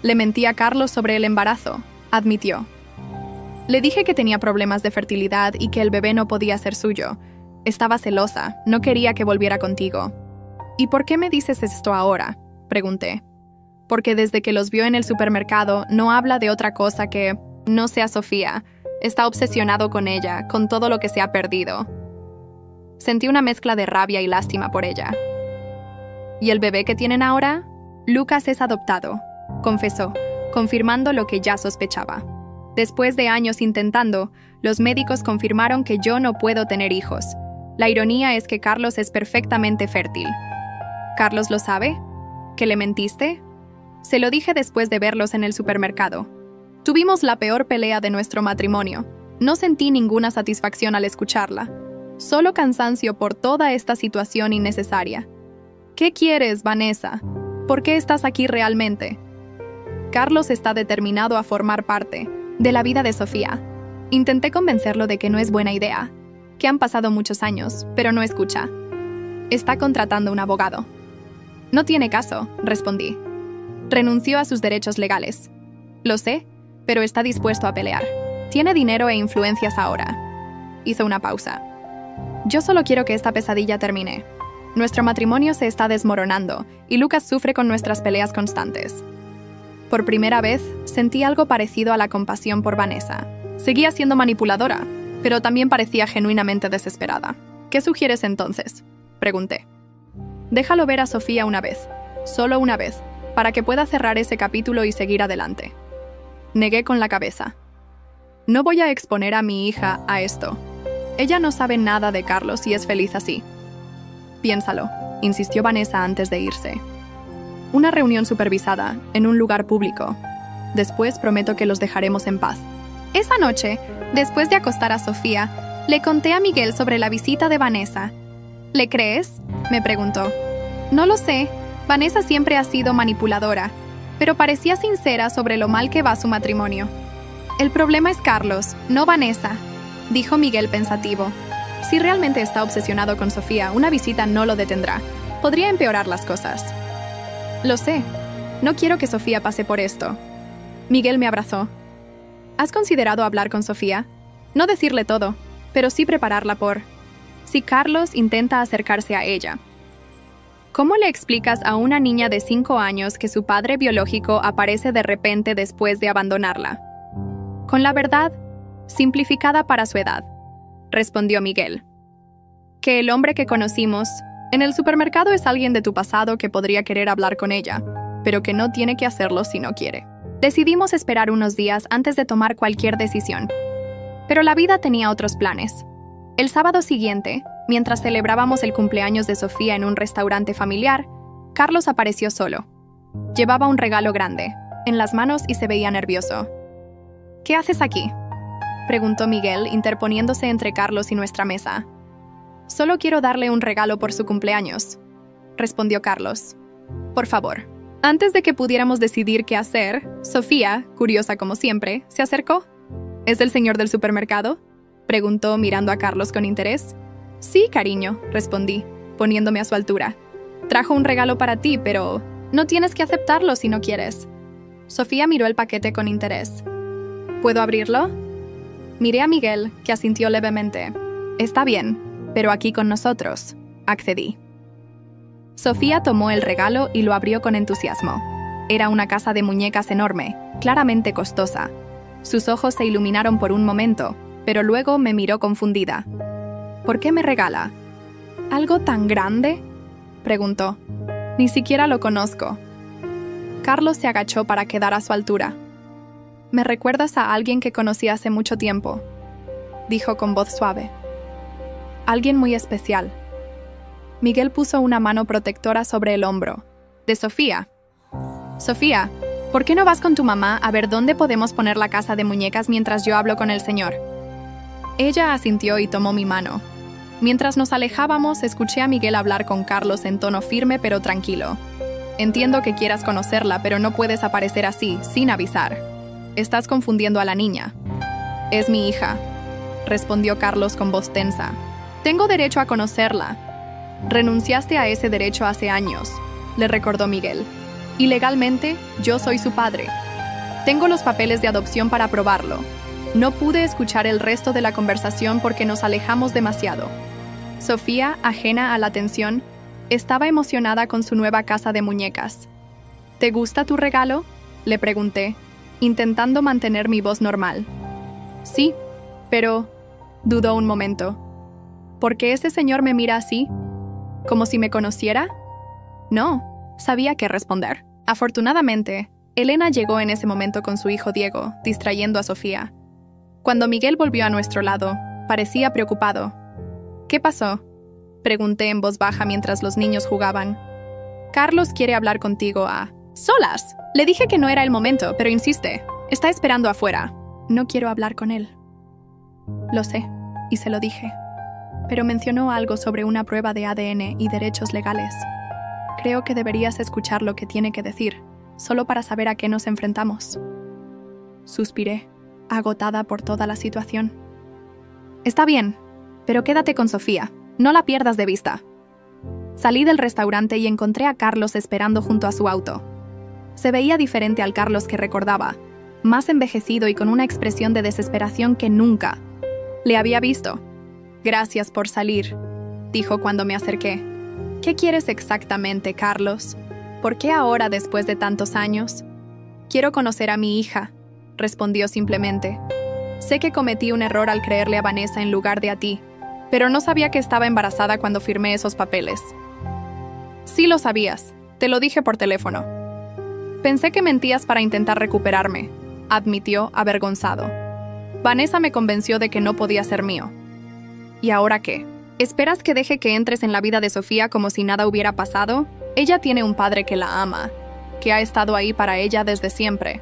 Le mentí a Carlos sobre el embarazo, admitió. Le dije que tenía problemas de fertilidad y que el bebé no podía ser suyo. Estaba celosa, no quería que volviera contigo. ¿Y por qué me dices esto ahora?, pregunté. Porque desde que los vio en el supermercado no habla de otra cosa que no sea Sofía. Está obsesionado con ella, con todo lo que se ha perdido. Sentí una mezcla de rabia y lástima por ella. ¿Y el bebé que tienen ahora? Lucas es adoptado, confesó, confirmando lo que ya sospechaba. Después de años intentando, los médicos confirmaron que yo no puedo tener hijos. La ironía es que Carlos es perfectamente fértil. ¿Carlos lo sabe? ¿Que le mentiste? Se lo dije después de verlos en el supermercado. Tuvimos la peor pelea de nuestro matrimonio. No sentí ninguna satisfacción al escucharla. Solo cansancio por toda esta situación innecesaria. ¿Qué quieres, Vanessa? ¿Por qué estás aquí realmente? Carlos está determinado a formar parte de la vida de Sofía. Intenté convencerlo de que no es buena idea, que han pasado muchos años, pero no escucha. Está contratando un abogado. No tiene caso, respondí. Renunció a sus derechos legales. Lo sé, pero está dispuesto a pelear. Tiene dinero e influencias ahora. Hizo una pausa. Yo solo quiero que esta pesadilla termine. Nuestro matrimonio se está desmoronando y Lucas sufre con nuestras peleas constantes. Por primera vez, sentí algo parecido a la compasión por Vanessa. Seguía siendo manipuladora, pero también parecía genuinamente desesperada. ¿Qué sugieres entonces?, pregunté. Déjalo ver a Sofía una vez, solo una vez, para que pueda cerrar ese capítulo y seguir adelante. Negué con la cabeza. No voy a exponer a mi hija a esto. Ella no sabe nada de Carlos y es feliz así. Piénsalo, insistió Vanessa antes de irse. Una reunión supervisada, en un lugar público. Después prometo que los dejaremos en paz. Esa noche, después de acostar a Sofía, le conté a Miguel sobre la visita de Vanessa. ¿Le crees?, me preguntó. No lo sé. Vanessa siempre ha sido manipuladora, pero parecía sincera sobre lo mal que va su matrimonio. El problema es Carlos, no Vanessa, dijo Miguel pensativo. Si realmente está obsesionado con Sofía, una visita no lo detendrá. Podría empeorar las cosas. Lo sé. No quiero que Sofía pase por esto. Miguel me abrazó. ¿Has considerado hablar con Sofía? No decirle todo, pero sí prepararla por si Carlos intenta acercarse a ella. ¿Cómo le explicas a una niña de 5 años que su padre biológico aparece de repente después de abandonarla? Con la verdad, simplificada para su edad, respondió Miguel. Que el hombre que conocimos en el supermercado es alguien de tu pasado que podría querer hablar con ella, pero que no tiene que hacerlo si no quiere. Decidimos esperar unos días antes de tomar cualquier decisión. Pero la vida tenía otros planes. El sábado siguiente, Mientras celebrábamos el cumpleaños de Sofía en un restaurante familiar, Carlos apareció solo. Llevaba un regalo grande en las manos y se veía nervioso. ¿Qué haces aquí?, preguntó Miguel, interponiéndose entre Carlos y nuestra mesa. Solo quiero darle un regalo por su cumpleaños, respondió Carlos. Por favor. Antes de que pudiéramos decidir qué hacer, Sofía, curiosa como siempre, se acercó. ¿Es el señor del supermercado?, preguntó mirando a Carlos con interés. Sí, cariño, respondí, poniéndome a su altura. Trajo un regalo para ti, pero no tienes que aceptarlo si no quieres. Sofía miró el paquete con interés. ¿Puedo abrirlo? Miré a Miguel, que asintió levemente. Está bien, pero aquí con nosotros, accedí. Sofía tomó el regalo y lo abrió con entusiasmo. Era una casa de muñecas enorme, claramente costosa. Sus ojos se iluminaron por un momento, pero luego me miró confundida. ¿Por qué me regala? ¿Algo tan grande?, preguntó. Ni siquiera lo conozco. Carlos se agachó para quedar a su altura. Me recuerdas a alguien que conocí hace mucho tiempo, dijo con voz suave. Alguien muy especial. Miguel puso una mano protectora sobre el hombro. De Sofía. Sofía, ¿por qué no vas con tu mamá a ver dónde podemos poner la casa de muñecas mientras yo hablo con el señor? Ella asintió y tomó mi mano. Mientras nos alejábamos, escuché a Miguel hablar con Carlos en tono firme pero tranquilo. Entiendo que quieras conocerla, pero no puedes aparecer así, sin avisar. Estás confundiendo a la niña. Es mi hija, respondió Carlos con voz tensa. Tengo derecho a conocerla. Renunciaste a ese derecho hace años, le recordó Miguel. Y legalmente, yo soy su padre. Tengo los papeles de adopción para probarlo. No pude escuchar el resto de la conversación porque nos alejamos demasiado. Sofía, ajena a la atención, estaba emocionada con su nueva casa de muñecas. ¿Te gusta tu regalo?, le pregunté, intentando mantener mi voz normal. Sí, pero... dudó un momento. ¿Por qué ese señor me mira así? ¿Como si me conociera? No, sabía qué responder. Afortunadamente, Elena llegó en ese momento con su hijo Diego, distrayendo a Sofía. Cuando Miguel volvió a nuestro lado, parecía preocupado. ¿Qué pasó?, pregunté en voz baja mientras los niños jugaban. Carlos quiere hablar contigo a... ¡Solas! Le dije que no era el momento, pero insiste. Está esperando afuera. No quiero hablar con él. Lo sé, y se lo dije. Pero mencionó algo sobre una prueba de ADN y derechos legales. Creo que deberías escuchar lo que tiene que decir, solo para saber a qué nos enfrentamos. Suspiré, agotada por toda la situación. Está bien, pero quédate con Sofía. No la pierdas de vista. Salí del restaurante y encontré a Carlos esperando junto a su auto. Se veía diferente al Carlos que recordaba, más envejecido y con una expresión de desesperación que nunca le había visto. Gracias por salir, dijo cuando me acerqué. ¿Qué quieres exactamente, Carlos? ¿Por qué ahora después de tantos años? Quiero conocer a mi hija, respondió simplemente. Sé que cometí un error al creerle a Vanessa en lugar de a ti, pero no sabía que estaba embarazada cuando firmé esos papeles. Sí lo sabías, te lo dije por teléfono. Pensé que mentías para intentar recuperarme, admitió avergonzado. Vanessa me convenció de que no podía ser mío. ¿Y ahora qué? ¿Esperas que deje que entres en la vida de Sofía como si nada hubiera pasado? Ella tiene un padre que la ama, que ha estado ahí para ella desde siempre.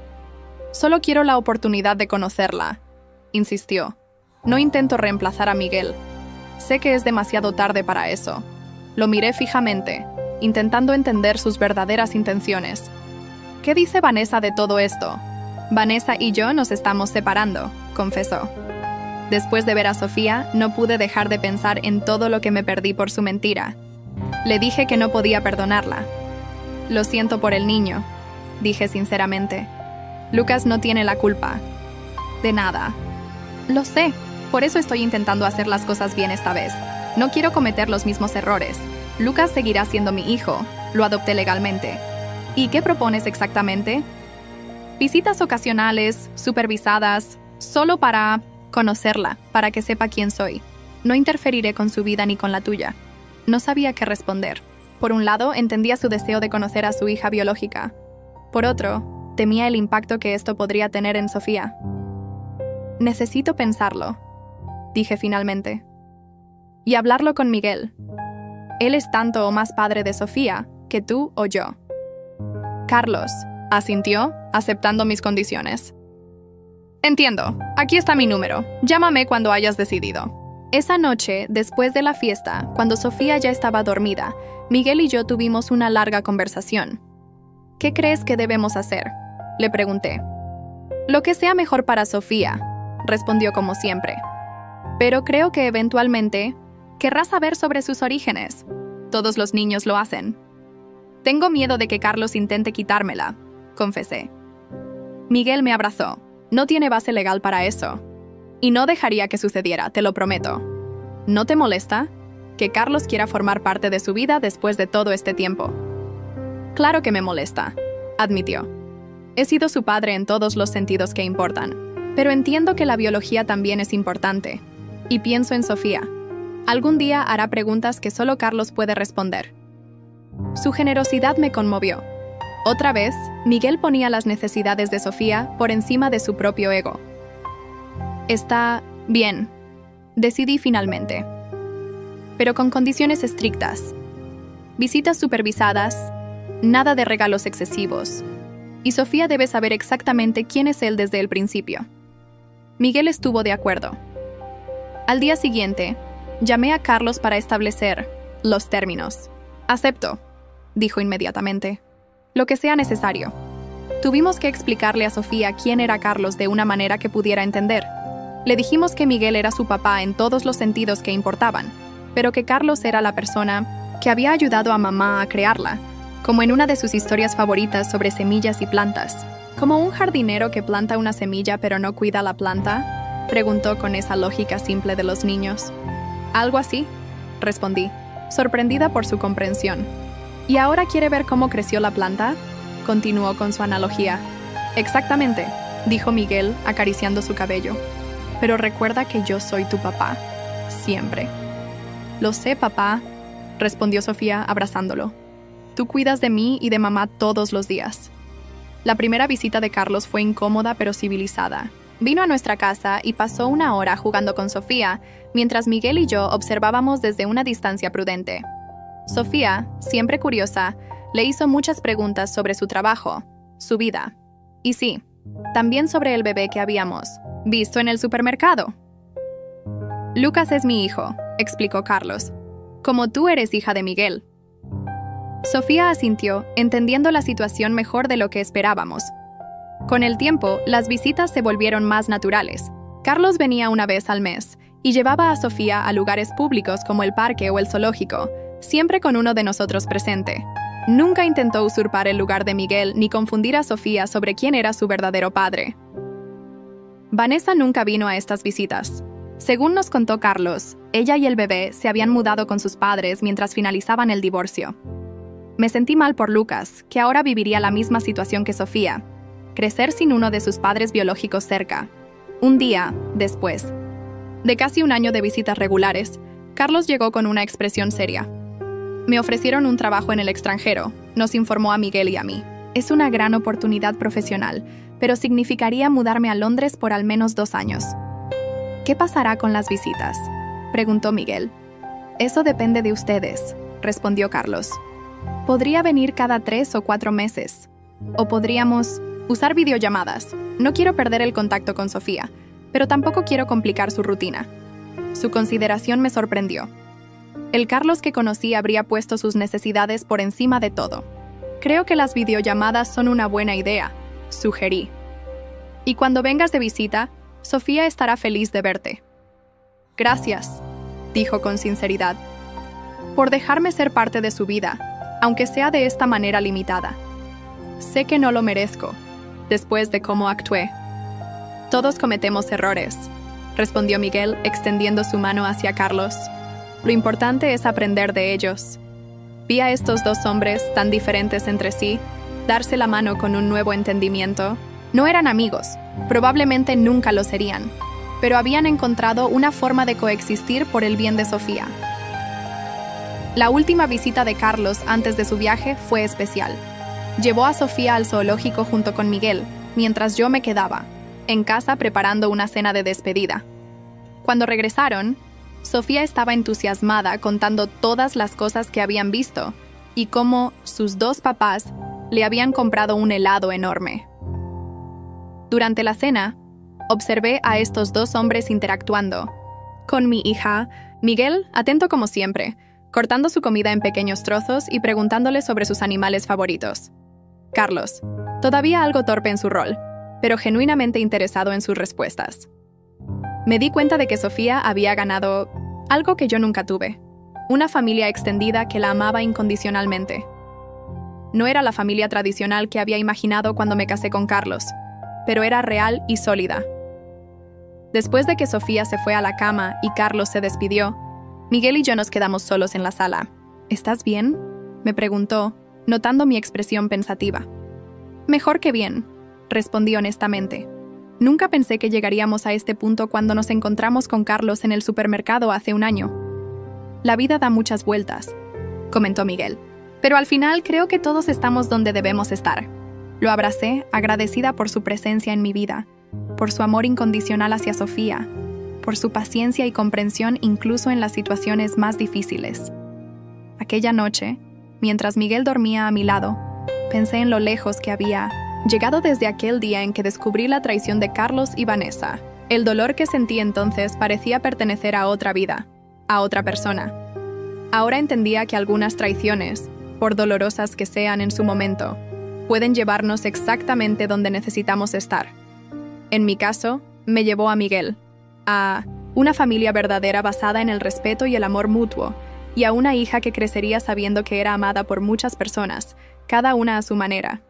Solo quiero la oportunidad de conocerla, insistió. No intento reemplazar a Miguel. Sé que es demasiado tarde para eso. Lo miré fijamente, intentando entender sus verdaderas intenciones. ¿Qué dice Vanessa de todo esto? Vanessa y yo nos estamos separando, confesó. Después de ver a Sofía, no pude dejar de pensar en todo lo que me perdí por su mentira. Le dije que no podía perdonarla. Lo siento por el niño, dije sinceramente. Lucas no tiene la culpa. De nada. Lo sé, por eso estoy intentando hacer las cosas bien esta vez. No quiero cometer los mismos errores. Lucas seguirá siendo mi hijo. Lo adopté legalmente. ¿Y qué propones exactamente? Visitas ocasionales, supervisadas, solo para conocerla, para que sepa quién soy. No interferiré con su vida ni con la tuya. No sabía qué responder. Por un lado, entendía su deseo de conocer a su hija biológica. Por otro, temía el impacto que esto podría tener en Sofía. Necesito pensarlo, dije finalmente. y hablarlo con Miguel. Él es tanto o más padre de Sofía que tú o yo. Carlos asintió, aceptando mis condiciones. Entiendo, aquí está mi número. Llámame cuando hayas decidido. Esa noche, después de la fiesta, cuando Sofía ya estaba dormida, Miguel y yo tuvimos una larga conversación. ¿Qué crees que debemos hacer?, le pregunté. Lo que sea mejor para Sofía, respondió como siempre. Pero creo que eventualmente querrá saber sobre sus orígenes. Todos los niños lo hacen. Tengo miedo de que Carlos intente quitármela, confesé. Miguel me abrazó. No tiene base legal para eso. Y no dejaría que sucediera, te lo prometo. ¿No te molesta que Carlos quiera formar parte de su vida después de todo este tiempo? Claro que me molesta, admitió. He sido su padre en todos los sentidos que importan, pero entiendo que la biología también es importante. Y pienso en Sofía. Algún día hará preguntas que solo Carlos puede responder. Su generosidad me conmovió. Otra vez, Miguel ponía las necesidades de Sofía por encima de su propio ego. Está bien, decidí finalmente. Pero con condiciones estrictas. Visitas supervisadas, nada de regalos excesivos. Y Sofía debe saber exactamente quién es él desde el principio. Miguel estuvo de acuerdo. Al día siguiente, llamé a Carlos para establecer los términos. Acepto, dijo inmediatamente. Lo que sea necesario. Tuvimos que explicarle a Sofía quién era Carlos de una manera que pudiera entender. Le dijimos que Miguel era su papá en todos los sentidos que importaban, pero que Carlos era la persona que había ayudado a mamá a crearla, como en una de sus historias favoritas sobre semillas y plantas. ¿Como un jardinero que planta una semilla pero no cuida la planta?, preguntó con esa lógica simple de los niños. Algo así, respondí, sorprendida por su comprensión. ¿Y ahora quiere ver cómo creció la planta?, continuó con su analogía. Exactamente, dijo Miguel, acariciando su cabello. Pero recuerda que yo soy tu papá, siempre. Lo sé, papá, respondió Sofía, abrazándolo. Tú cuidas de mí y de mamá todos los días. La primera visita de Carlos fue incómoda pero civilizada. Vino a nuestra casa y pasó una hora jugando con Sofía, mientras Miguel y yo observábamos desde una distancia prudente. Sofía, siempre curiosa, le hizo muchas preguntas sobre su trabajo, su vida. Y sí, también sobre el bebé que habíamos visto en el supermercado. Lucas es mi hijo, explicó Carlos, como tú eres hija de Miguel. Sofía asintió, entendiendo la situación mejor de lo que esperábamos. Con el tiempo, las visitas se volvieron más naturales. Carlos venía una vez al mes y llevaba a Sofía a lugares públicos como el parque o el zoológico, siempre con uno de nosotros presente. Nunca intentó usurpar el lugar de Miguel ni confundir a Sofía sobre quién era su verdadero padre. Vanessa nunca vino a estas visitas. Según nos contó Carlos, ella y el bebé se habían mudado con sus padres mientras finalizaban el divorcio. Me sentí mal por Lucas, que ahora viviría la misma situación que Sofía, crecer sin uno de sus padres biológicos cerca. Un día, después de casi un año de visitas regulares, Carlos llegó con una expresión seria. Me ofrecieron un trabajo en el extranjero, nos informó a Miguel y a mí. Es una gran oportunidad profesional, pero significaría mudarme a Londres por al menos 2 años. ¿Qué pasará con las visitas?, preguntó Miguel. Eso depende de ustedes, respondió Carlos. Podría venir cada 3 o 4 meses. O podríamos usar videollamadas. No quiero perder el contacto con Sofía, pero tampoco quiero complicar su rutina. Su consideración me sorprendió. El Carlos que conocí habría puesto sus necesidades por encima de todo. Creo que las videollamadas son una buena idea, sugerí. Y cuando vengas de visita, Sofía estará feliz de verte. Gracias, dijo con sinceridad, por dejarme ser parte de su vida, aunque sea de esta manera limitada. Sé que no lo merezco, después de cómo actué. Todos cometemos errores, respondió Miguel, extendiendo su mano hacia Carlos. Lo importante es aprender de ellos. Vi a estos 2 hombres, tan diferentes entre sí, darse la mano con un nuevo entendimiento. No eran amigos, probablemente nunca lo serían, pero habían encontrado una forma de coexistir por el bien de Sofía. La última visita de Carlos antes de su viaje fue especial. Llevó a Sofía al zoológico junto con Miguel, mientras yo me quedaba en casa preparando una cena de despedida. Cuando regresaron, Sofía estaba entusiasmada contando todas las cosas que habían visto y cómo sus dos papás le habían comprado un helado enorme. Durante la cena, observé a estos dos hombres interactuando. Con mi hija, Miguel, atento como siempre, cortando su comida en pequeños trozos y preguntándole sobre sus animales favoritos. Carlos, todavía algo torpe en su rol, pero genuinamente interesado en sus respuestas. Me di cuenta de que Sofía había ganado algo que yo nunca tuve, una familia extendida que la amaba incondicionalmente. No era la familia tradicional que había imaginado cuando me casé con Carlos, pero era real y sólida. Después de que Sofía se fue a la cama y Carlos se despidió, Miguel y yo nos quedamos solos en la sala. ¿Estás bien?, me preguntó, notando mi expresión pensativa. Mejor que bien, respondí honestamente. Nunca pensé que llegaríamos a este punto cuando nos encontramos con Carlos en el supermercado hace un año. La vida da muchas vueltas, comentó Miguel, pero al final creo que todos estamos donde debemos estar. Lo abracé, agradecida por su presencia en mi vida, por su amor incondicional hacia Sofía, por su paciencia y comprensión incluso en las situaciones más difíciles. Aquella noche, mientras Miguel dormía a mi lado, pensé en lo lejos que había llegado desde aquel día en que descubrí la traición de Carlos y Vanessa. El dolor que sentí entonces parecía pertenecer a otra vida, a otra persona. Ahora entendía que algunas traiciones, por dolorosas que sean en su momento, pueden llevarnos exactamente donde necesitamos estar. En mi caso, me llevó a Miguel, a una familia verdadera basada en el respeto y el amor mutuo, y a una hija que crecería sabiendo que era amada por muchas personas, cada una a su manera.